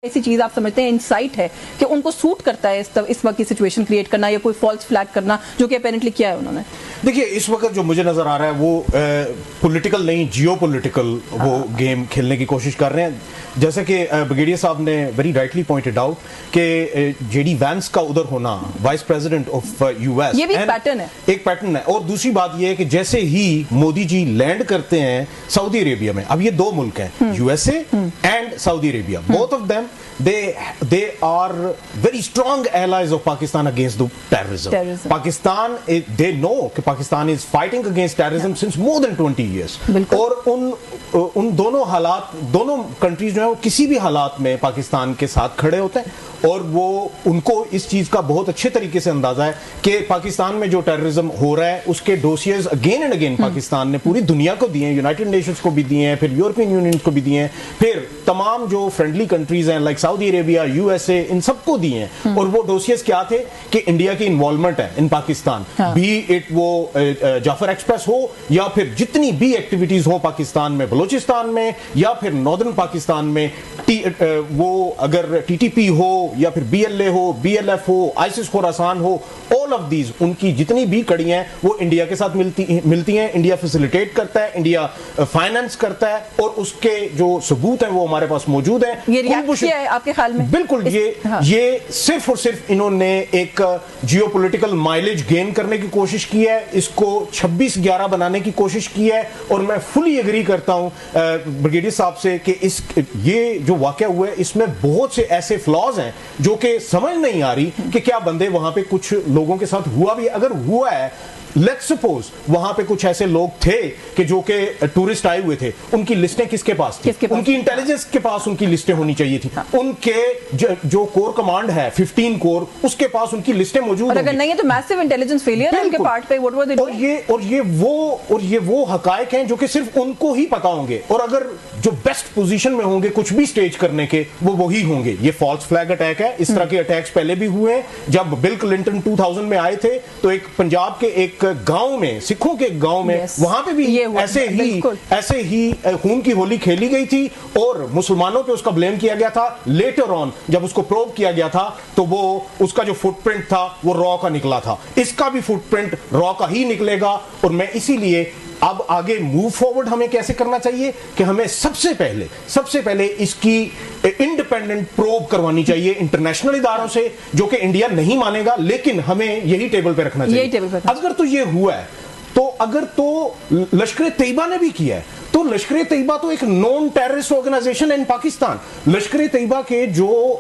ایسی چیز آپ سمجھتے ہیں انسائٹ ہے کہ ان کو سوٹ کرتا ہے اس وقت کی سچویشن کریٹ کرنا یا کوئی فالس فلیگ کرنا جو کہ اپیرنٹلی کیا ہے انہوں نے؟ دیکھیے اس وقت جو مجھے نظر آ رہا ہے وہ پولیٹیکل نہیں جیو پولیٹیکل وہ گیم کھیلنے کی کوشش کر رہے ہیں. جیسے کہ بریگیڈیئر صاحب نے ویری رائٹلی پوائنٹڈ آؤٹ کہ جے ڈی وینس کا ادھر ہونا vice president of U S یہ بھی ایک پیٹرن ہے. اور دوسری بات یہ ہے کہ جیسے ہی مودی جی لینڈ کرتے ہیں سعودی عربیہ میں, اب یہ دو ملک ہیں you S a and Saudi Arabia, both of them they are very strong allies of Pakistan against the terrorism. Pakistan, they know کہ Pakistan is fighting against terrorism since more than 20 years. اور ان دونوں حالات, دونوں کنٹریز جو ہیں وہ کسی بھی حالات میں پاکستان کے ساتھ کھڑے ہوتے ہیں, اور وہ ان کو اس چیز کا بہت اچھے طریقے سے اندازہ ہے کہ پاکستان میں جو ٹیررزم ہو رہا ہے اس کے ڈوسیز اگین اینڈ اگین پاکستان نے پوری دنیا کو دیے ہیں, یونائٹڈ نیشنز کو بھی دیے ہیں, پھر یورپین یونین کو بھی دیے ہیں, پھر تمام جو فرینڈلی کنٹریز ہیں like Saudi Arabia, U S A, ان سب کو دیے ہیں. اور وہ ڈوسیز کیا تھے کہ انڈیا کی انوالومنٹ ہے ان پاکستان, بی اٹ وہ جعفر ایکسپریس ہو یا پھر جتنی بھی ایکٹیویٹیز ہو پاکستان میں, بلوچستان میں یا پھر ناردرن پاکستان میں, وہ اگر ٹی ٹی پی ہو یا پھر بی ایل اے ہو, بی ایل ایف ہو, آئسس خوراسان ہو, all of these ان کی جتنی بھی کڑی ہیں وہ انڈیا کے ساتھ ملتی ہیں. انڈیا فیسیلیٹیٹ کرتا ہے, انڈیا فائنانس کرتا ہے, اور اس کے جو ثبوت ہیں وہ ہمارے پاس موجود ہیں. یہ ریاکٹ کیا ہے آپ کے خیال میں؟ بالکل یہ صرف اور صرف انہوں نے ایک جیو پولیٹیکل مائلیج گین کرنے کی کوشش کی ہے, اس کو 26/11 بنانے کی کوشش کی ہے. اور میں فلی ایگری کرتا ہوں بریگیڈیئر صاحب سے کہ یہ جو واقعہ ہوا ہے اس میں بہت سے ایسے فلاز ہیں جو کہ سمجھ نہیں آ رہی کہ کیا بندے وہاں پہ کچھ لوگوں کے ساتھ ہوا بھی, اگر ہوا ہے لیٹس سپوز وہاں پہ کچھ ایسے لوگ تھے کہ جو کہ ٹورسٹ آئے ہوئے تھے, ان کی لسٹیں کس کے پاس تھی؟ ان کی انٹیلیجنس کے پاس ان کی لسٹیں ہونی چاہیے تھی. ان کے جو کور کمانڈ ہے 15 کور, اس کے پاس ان کی لسٹیں موجود ہیں. اور اگر نہیں ہے تو میسو انٹیلیجنس فیلئر ہے ان کے پارٹ پہ. اور یہ وہ حقائق ہیں جو کہ صرف ان کو ہی پتا ہوں گے, اور اگر جو بیسٹ پوزیشن میں ہوں گے کچھ بھی سٹیج کرنے کے وہ وہی ہوں گے. یہ فالس فلیگ اٹیک ہے, اس طرح کے اٹیکس پہلے بھی ہوئے ہیں. جب بل کلنٹن 2000 میں آئے تھے تو ایک پنجاب کے ایک گاؤں میں, سکھوں کے گاؤں میں, وہاں پہ بھی ایسے ہی خون کی ہولی کھیلی گئی تھی اور مسلمانوں پہ اس کا بلیم کیا گیا تھا. لیٹر آن جب اس کو پروب کیا گیا تھا تو وہ اس کا جو فٹ پرنٹ تھا وہ را کا نکلا تھا. اس کا بھی فٹ پرنٹ را کا ہی نکلے گا. اور میں اسی لیے اب آگے موو فارورڈ ہمیں کیسے کرنا چاہیے کہ ہمیں سب سے پہلے اس کی انڈیپینڈنٹ پروب کروانی چاہیے انٹرنیشنل اداروں سے, جو کہ انڈیا نہیں مانے گا, لیکن ہمیں یہی ٹیبل پہ رکھنا چاہیے. اگر تو یہ ہوا ہے تو اگر تو لشکر طیبہ نے بھی کیا ہے تو لشکر طیبہ تو ایک نون ٹیررسٹ آرگنائزیشن ہے ان پاکستان. لشکر طیبہ کے جو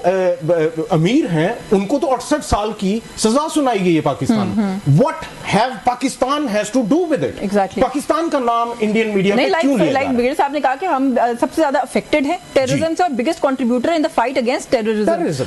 امیر ہیں ان کو تو 68 سال کی سزا سنائی گئی ہے Pakistan. What have Pakistan has to do with it? Pakistan کا نام انڈین میڈیا پہ کیوں لیا جا رہا ہے؟ بریگیڈیئر صاحب نے کہا کہ ہم سب سے زیادہ افیکٹڈ ہیں ٹیررزم سے اور بگیسٹ کنٹریبیوٹر ان دی فائٹ اگینسٹ ٹیررزم.